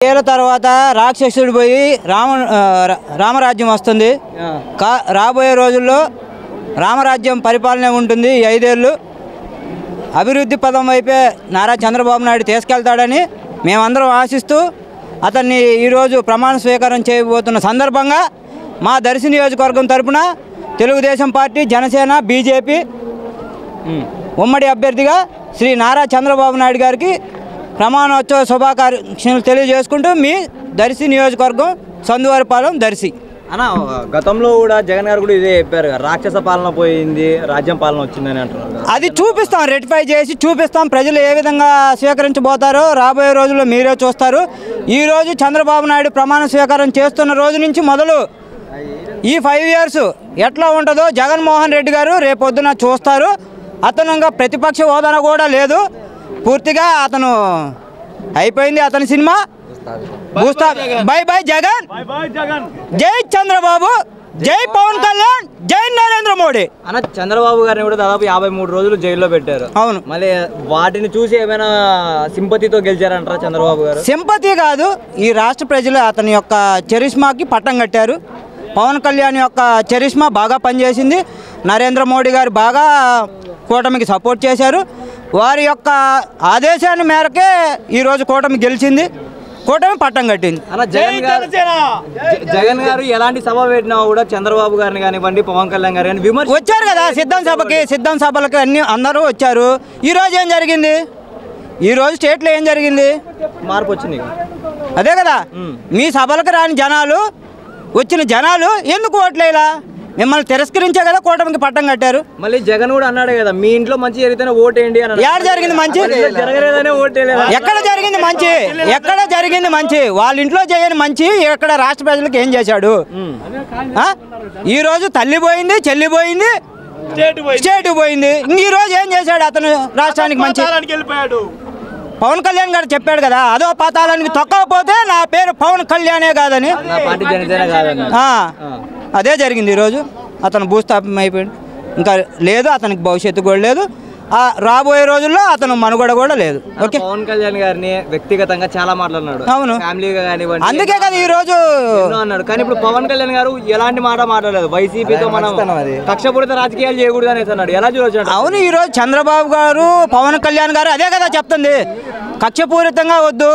ఏళ్ళ తర్వాత రాక్షసుడు పోయి రామరాజ్యం వస్తుంది. రాబోయే రోజుల్లో రామరాజ్యం పరిపాలన ఉంటుంది. 5 ఏళ్ళు అభివృద్ధి పదం వైపే నారా చంద్రబాబు నాయుడు తీసుకెళ్తాడని మేమందరం ఆశిస్తూ అతన్ని ఈరోజు ప్రమాణ స్వీకారం చేయబోతున్న సందర్భంగా మా దర్శి నియోజకవర్గం తరపున తెలుగుదేశం పార్టీ, జనసేన, బీజేపీ ఉమ్మడి అభ్యర్థిగా శ్రీ నారా చంద్రబాబు నాయుడు గారికి ప్రమాణోత్సవ శుభాకాంక్షలు తెలియజేసుకుంటూ మీ దర్శి నియోజకవర్గం సందువారిపాలెం దర్శి. అన్న గతంలో కూడా జగన్ గారు కూడా ఇదే చెప్పారు, రాక్షస పాలన పోయింది, రాజ్యం పాలన వచ్చిందని అంటున్నారు. అది చూపిస్తాం, రెటిఫై చేసి చూపిస్తాం. ప్రజలు ఏ విధంగా స్వీకరించబోతారో రాబోయే రోజుల్లో మీరే చూస్తారు. ఈరోజు చంద్రబాబు నాయుడు ప్రమాణ స్వీకారం చేస్తున్న రోజు నుంచి మొదలు ఈ 5 ఇయర్స్ ఎట్లా ఉంటుందో జగన్మోహన్ రెడ్డి గారు రేపొద్దున చూస్తారు. అతను ఇంకా ప్రతిపక్ష హోదా కూడా లేదు, పూర్తిగా అతను అయిపోయింది అతని సినిమా. బై బై జగన్, జై చంద్రబాబు, జై పవన్ కళ్యాణ్, జై నరేంద్ర మోడీ. అన్న చంద్రబాబు గారిని కూడా దాదాపు 53 రోజులు జైల్లో పెట్టారు. అవును, మళ్ళీ వాటిని చూసి ఏమైనా సింపతితో గెలిచారంటారా చంద్రబాబు గారు? సింపతి కాదు, ఈ రాష్ట్ర ప్రజలు అతని యొక్క చరిష్మాకి పట్టం కట్టారు. పవన్ కళ్యాణ్ యొక్క చరిష్మా బాగా పనిచేసింది. నరేంద్ర మోడీ గారు బాగా కూటమికి సపోర్ట్ చేశారు. వారి యొక్క ఆదేశాన్ని మేరకే ఈరోజు కూటమి గెలిచింది, కూటమి పట్టం కట్టింది. అన్న జగన్ గారు ఎలాంటి సభ పెట్టినా కూడా చంద్రబాబు గారిని కానివ్వండి, పవన్ కళ్యాణ్ గారు కానీ వచ్చారు కదా సిద్ధం సభలకి అన్ని అందరూ వచ్చారు. ఈరోజు ఏం జరిగింది? ఈరోజు స్టేట్లో ఏం జరిగింది? మార్పు వచ్చింది. అదే కదా, మీ సభలకు రాని జనాలు, వచ్చిన జనాలు ఎందుకు ఓట్లేలా? మిమ్మల్ని తిరస్కరించే కదా కూటమికి పట్టం కట్టారు. మళ్ళీ జగన్ కూడా అన్నాడు కదా, మీ ఇంట్లో మంచి జరిగితేనే ఓటేయండి అని. ఎక్కడ జరిగింది మంచి? జరగలేదనే ఓటేయలేదు. ఎక్కడ జరిగింది మంచి? ఎక్కడ జరిగింది మంచి? వాళ్ళ ఇంట్లో చేయని మంచి ఇక్కడ రాష్ట్ర ప్రజలకు ఏం చేశాడు? ఈరోజు తల్లి పోయింది, చెల్లి పోయింది, స్టేట్ పోయింది. ఈ రోజు ఏం చేశాడు అతను రాష్ట్రానికి మంచి? పవన్ కళ్యాణ్ గారు చెప్పాడు కదా, అదో పాతాళానికి తొక్కకపోతే నా పేరు పవన్ కళ్యాణే కాదని. అదే జరిగింది. ఈరోజు అతను భూస్థాపం అయిపోయాడు, ఇంకా లేదు, అతనికి భవిష్యత్తు కూడా లేదు. రాబోయే రోజుల్లో అతను మనుగడ కూడా లేదు. ఓకే, పవన్ కళ్యాణ్ గారిని వ్యక్తిగతంగా చాలా మాట్లాడినాడు. అవును, ఫ్యామిలీగా కానివ్వండి, అందుకే కదా ఈ రోజు అన్నాడు. కానీ ఇప్పుడు పవన్ కళ్యాణ్ గారు ఎలాంటి మాట మాట్లాడలేదు. వైసీపీతో మనం కక్షపూరిత రాజకీయాలు చేయకూడదు అనేసి అన్నాడు. ఎలా చూడొచ్చు? అవును, ఈ రోజు చంద్రబాబు గారు, పవన్ కళ్యాణ్ గారు అదే కదా చెప్తుంది, కక్షపూరితంగా వద్దు,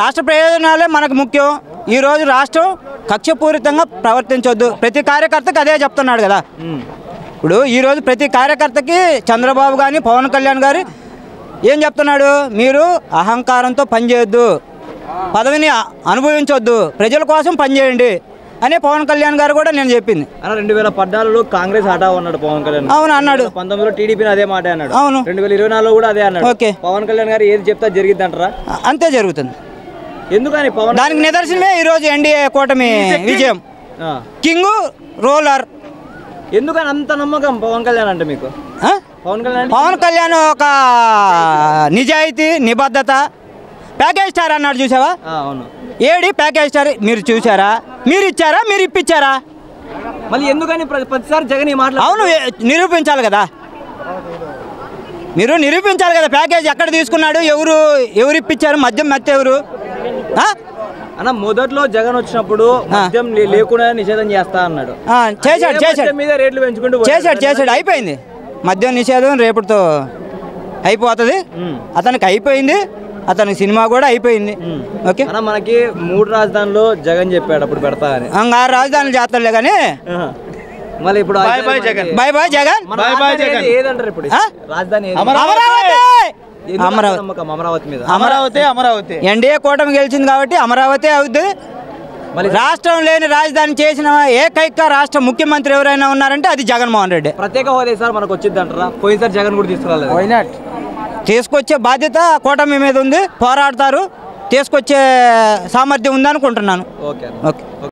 రాష్ట్ర ప్రయోజనాలే మనకు ముఖ్యం. ఈరోజు రాష్ట్రం కక్షపూరితంగా ప్రవర్తించొద్దు, ప్రతి కార్యకర్తకి అదే చెప్తున్నాడు కదా. ఇప్పుడు ఈరోజు ప్రతి కార్యకర్తకి చంద్రబాబు కానీ పవన్ కళ్యాణ్ గారు ఏం చెప్తున్నాడు? మీరు అహంకారంతో పనిచేయొద్దు, పదవిని అనుభవించొద్దు, ప్రజల కోసం పనిచేయండి అని పవన్ కళ్యాణ్ గారు కూడా నేను చెప్పింది. 2014లో కాంగ్రెస్ హఠా ఉన్నాడు పవన్ కళ్యాణ్. అవును అన్నాడు. 19లో టీడీపీని అదే మాట అన్నాడు. అవును, 2024లో కూడా అదే అన్నాడు. ఓకే, పవన్ కళ్యాణ్ గారు ఏది చెప్తా జరిగిద్ది అంటారా? అంతే జరుగుతుంది. ఎందుకని పవన్ దానికి నిదర్శనమే ఈరోజు ఎన్డీఏ కూటమి విజయం. King roller. ఎందుకని అంత నమ్మకం పవన్ కళ్యాణ్ అంటే మీకు? పవన్ కళ్యాణ్ ఒక నిజాయితీ, నిబద్ధత. ప్యాకేజ్ స్టార్ అన్నాడు, చూసావా? అవును. ఏడి ప్యాకేజ్ స్టార్ మీరు చూసారా? మీరు ఇచ్చారా? మీరు ఇప్పించారా? మళ్ళీ ఎందుకని ప్రతిసారి జగన్ ఈ మాటలు? అవును, నిరూపించాలి కదా, మీరు నిరూపించాలి కదా. ప్యాకేజ్ ఎక్కడ తీసుకున్నాడు, ఎవరు ఇప్పించారు, మద్యం మెత్త ఎవరు? అన్న మొదట్లో జగన్ వచ్చినప్పుడు మద్యం లేకుండా నిషేధం చేస్తా అన్నాడు. చేశాడు, అయిపోయింది. మద్యం నిషేధం రేపటితో అయిపోతుంది. అతనికి అయిపోయింది, అతని సినిమా కూడా అయిపోయింది. ఓకే, మనకి 3 రాజధానులు జగన్ చెప్పాడు అప్పుడు పెడతా అని. 6 రాజధానులు చేస్తాడులే కానీ మళ్ళీ ఇప్పుడు బై బై జగన్ ఏదంటారు ఇప్పుడు? రాజధాని అమరావతి. ఎన్డీఏ కూటమి గెలిచింది కాబట్టి అమరావతి అవుద్ది. రాష్ట్రం లేని రాజధాని చేసిన ఏకైక రాష్ట్ర ముఖ్యమంత్రి ఎవరైనా ఉన్నారంటే అది జగన్మోహన్ రెడ్డి. ప్రత్యేక హోదా సార్ మనకు వచ్చింది అంటారా? పోయినసారి జగన్ కూడా తీసుకురాలేదు. తీసుకొచ్చే బాధ్యత కూటమి మీద ఉంది, పోరాడతారు, తీసుకొచ్చే సామర్థ్యం ఉందనుకుంటున్నాను. ఓకే.